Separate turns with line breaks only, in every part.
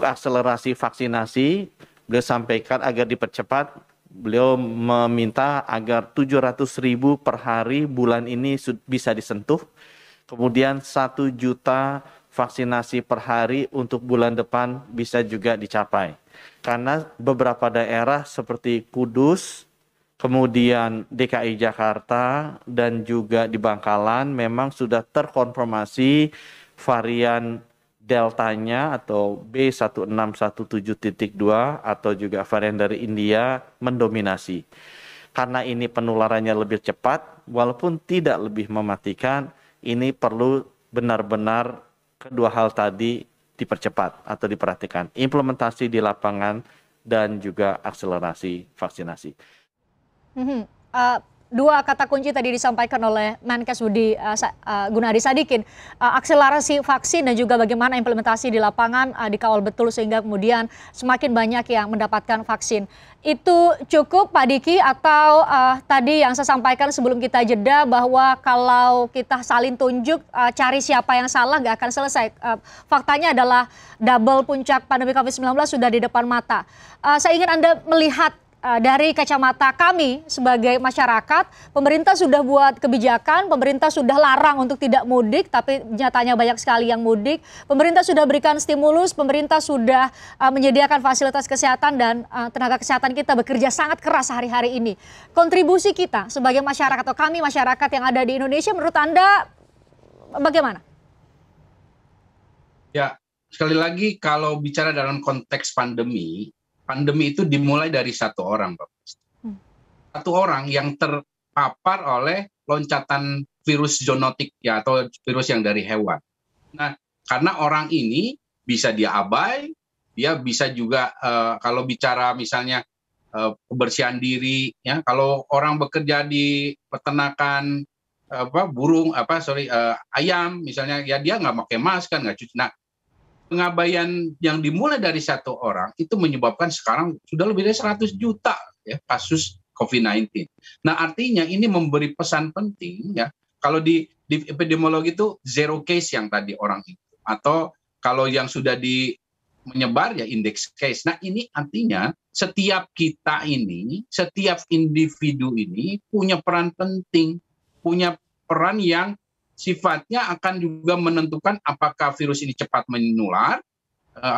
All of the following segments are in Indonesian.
akselerasi vaksinasi, beliau sampaikan agar dipercepat. Beliau meminta agar 700.000 per hari bulan ini bisa disentuh. Kemudian 1 juta vaksinasi per hari untuk bulan depan bisa juga dicapai. Karena beberapa daerah seperti Kudus, kemudian DKI Jakarta, dan juga di Bangkalan memang sudah terkonfirmasi varian deltanya atau B1617.2 atau juga varian dari India mendominasi. Karena ini penularannya lebih cepat, walaupun tidak lebih mematikan, ini perlu benar-benar kedua hal tadi dipercepat atau diperhatikan. Implementasi di lapangan dan juga akselerasi vaksinasi.
Dua kata kunci tadi disampaikan oleh Menkes Budi Gunadi Sadikin, akselerasi vaksin dan juga bagaimana implementasi di lapangan dikawal betul sehingga kemudian semakin banyak yang mendapatkan vaksin. Itu cukup Pak Diki atau tadi yang saya sampaikan sebelum kita jeda bahwa kalau kita saling tunjuk cari siapa yang salah nggak akan selesai. Faktanya adalah double puncak pandemi COVID-19 sudah di depan mata. Saya ingin Anda melihat dari kacamata kami sebagai masyarakat, pemerintah sudah buat kebijakan, pemerintah sudah larang untuk tidak mudik, tapi nyatanya banyak sekali yang mudik. Pemerintah sudah berikan stimulus, pemerintah sudah menyediakan fasilitas kesehatan dan tenaga kesehatan kita bekerja sangat keras hari-hari ini. Kontribusi kita sebagai masyarakat atau kami masyarakat yang ada di Indonesia menurut Anda bagaimana?
Ya, sekali lagi kalau bicara dalam konteks pandemi itu dimulai dari satu orang, Pak. Satu orang yang terpapar oleh loncatan virus zoonotik ya atau virus yang dari hewan. Nah, karena orang ini bisa dia abai, dia bisa juga kalau bicara misalnya kebersihan diri, ya kalau orang bekerja di peternakan ayam misalnya, ya dia nggak pakai masker, nggak cuci. Nah, pengabaian yang dimulai dari satu orang itu menyebabkan sekarang sudah lebih dari 100 juta ya, kasus COVID-19. Nah, artinya ini memberi pesan penting ya. Kalau di epidemiologi itu zero case yang tadi orang itu, atau kalau yang sudah menyebar ya index case. Nah, ini artinya setiap kita ini, setiap individu ini punya peran penting, punya peran yang sifatnya akan juga menentukan apakah virus ini cepat menular,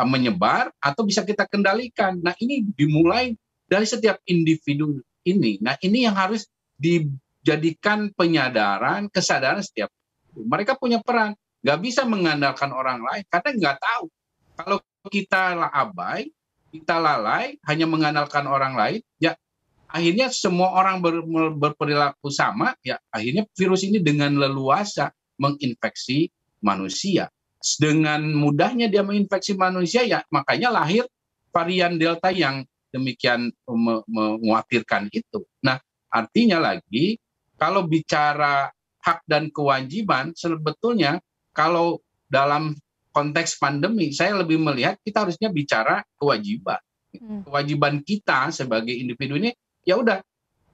menyebar, atau bisa kita kendalikan. Nah, ini dimulai dari setiap individu ini. Nah, ini yang harus dijadikan kesadaran setiap. Mereka punya peran. Nggak bisa mengandalkan orang lain, karena nggak tahu. Kalau kita abai, kita lalai, hanya mengandalkan orang lain, ya akhirnya semua orang berperilaku sama, ya akhirnya virus ini dengan leluasa menginfeksi manusia. Dengan mudahnya dia menginfeksi manusia, ya makanya lahir varian Delta yang demikian mengkhawatirkan itu. Nah, artinya lagi, kalau bicara hak dan kewajiban, sebetulnya kalau dalam konteks pandemi, saya lebih melihat kita harusnya bicara kewajiban. Kewajiban kita sebagai individu ini, ya udah,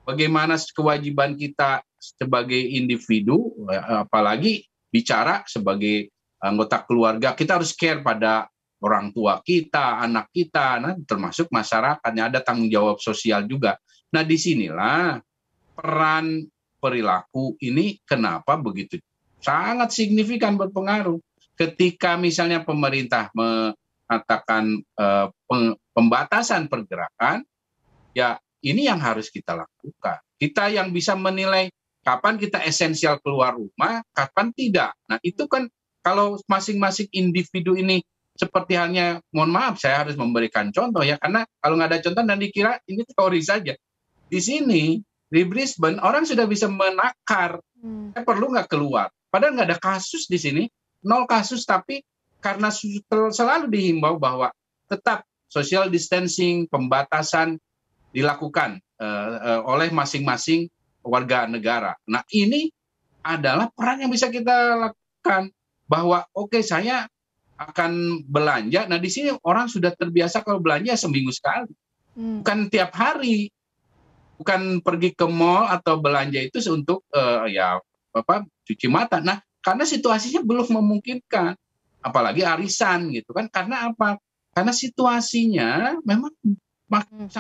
bagaimana kewajiban kita sebagai individu, apalagi bicara sebagai anggota keluarga, kita harus care pada orang tua kita, anak kita, nah, termasuk masyarakatnya, ada tanggung jawab sosial juga. Nah, disinilah peran perilaku ini kenapa begitu sangat signifikan berpengaruh. Ketika misalnya pemerintah mengatakan pembatasan pergerakan, ya ini yang harus kita lakukan. Kita yang bisa menilai kapan kita esensial keluar rumah, kapan tidak. Nah, itu kan kalau masing-masing individu ini seperti halnya, mohon maaf saya harus memberikan contoh ya, karena kalau nggak ada contoh dan dikira ini teori saja. Di sini, di Brisbane, orang sudah bisa menakar, perlu nggak keluar. Padahal nggak ada kasus di sini, 0 kasus, tapi karena selalu dihimbau bahwa tetap social distancing, pembatasan dilakukan oleh masing-masing warga negara. Nah, ini adalah peran yang bisa kita lakukan, bahwa oke, saya akan belanja. Nah, di sini orang sudah terbiasa kalau belanja seminggu sekali, bukan tiap hari, bukan pergi ke mall atau belanja itu untuk cuci mata. Nah, karena situasinya belum memungkinkan, apalagi arisan gitu kan. Karena apa? karena situasinya memang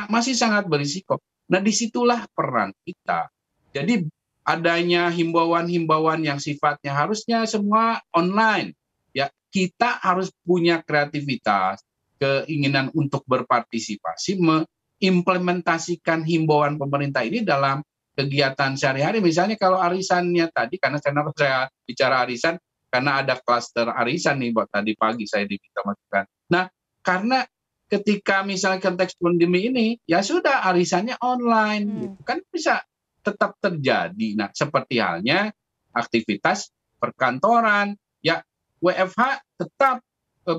masih sangat berisiko. Nah, disitulah peran kita. Jadi adanya himbauan-himbauan yang sifatnya harusnya semua online, ya kita harus punya kreativitas, keinginan untuk berpartisipasi, mengimplementasikan himbauan pemerintah ini dalam kegiatan sehari-hari. Misalnya kalau arisannya tadi, karena saya bicara arisan, karena ada klaster arisan nih, buat tadi pagi saya diminta masukan. Nah, karena ketika misalnya konteks pandemi ini, ya sudah arisannya online, gitu kan bisa tetap terjadi. Nah, seperti halnya aktivitas perkantoran, ya WFH tetap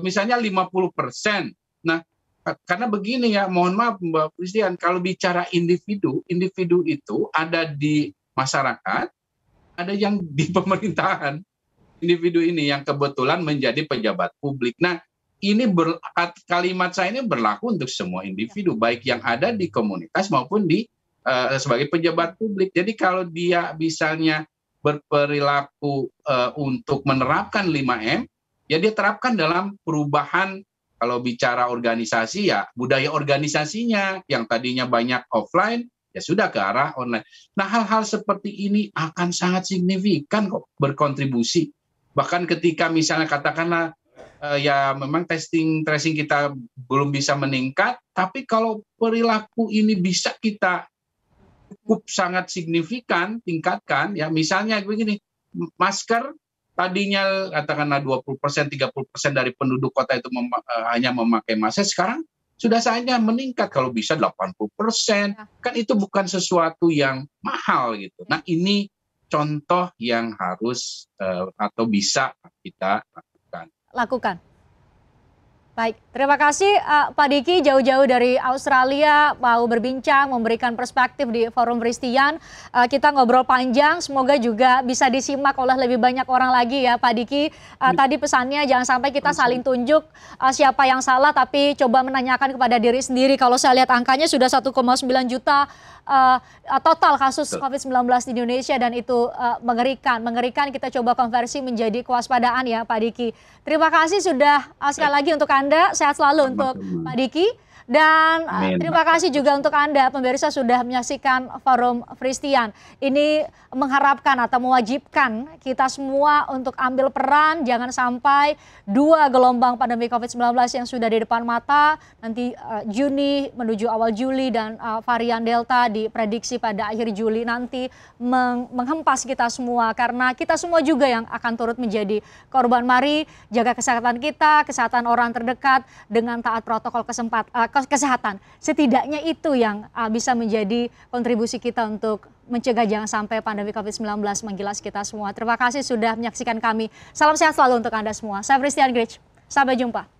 misalnya 50%. Nah, karena begini ya, mohon maaf Mbak Christian, kalau bicara individu itu ada di masyarakat, ada yang di pemerintahan. Individu ini yang kebetulan menjadi pejabat publik. Nah, ini kalimat saya ini berlaku untuk semua individu, baik yang ada di komunitas maupun di sebagai pejabat publik. Jadi kalau dia misalnya berperilaku untuk menerapkan 5M, ya dia terapkan dalam perubahan. Kalau bicara organisasi, ya budaya organisasinya yang tadinya banyak offline, ya sudah ke arah online. Nah, hal-hal seperti ini akan sangat signifikan kok berkontribusi. Bahkan ketika misalnya katakanlah ya memang testing tracing kita belum bisa meningkat, tapi kalau perilaku ini bisa kita cukup sangat signifikan tingkatkan, ya misalnya begini, masker tadinya katakanlah 20%, 30% dari penduduk kota itu hanya memakai masker, sekarang sudah saja meningkat kalau bisa 80%. Kan itu bukan sesuatu yang mahal gitu. Nah, ini contoh yang harus atau bisa kita
lakukan. Baik, terima kasih Pak Diki jauh-jauh dari Australia mau berbincang, memberikan perspektif di Forum Christian. Kita ngobrol panjang, semoga juga bisa disimak oleh lebih banyak orang lagi ya Pak Diki. Tadi pesannya jangan sampai kita saling tunjuk siapa yang salah, tapi coba menanyakan kepada diri sendiri. Kalau saya lihat angkanya sudah 1,9 juta total kasus COVID-19 di Indonesia dan itu mengerikan. Mengerikan, kita coba konversi menjadi kewaspadaan ya Pak Diki. Terima kasih sudah sekali lagi untuk Anda, sehat selalu untuk Pak Diki. Dan terima kasih juga untuk Anda pemirsa sudah menyaksikan Forum Christian. Ini mengharapkan atau mewajibkan kita semua untuk ambil peran, jangan sampai dua gelombang pandemi COVID-19 yang sudah di depan mata, nanti Juni menuju awal Juli dan varian Delta diprediksi pada akhir Juli nanti menghempas kita semua, karena kita semua juga yang akan turut menjadi korban. Mari jaga kesehatan kita, kesehatan orang terdekat dengan taat protokol kesehatan. Setidaknya itu yang bisa menjadi kontribusi kita untuk mencegah jangan sampai pandemi COVID-19 menggilas kita semua. Terima kasih sudah menyaksikan kami. Salam sehat selalu untuk Anda semua. Saya Christian Grich. Sampai jumpa.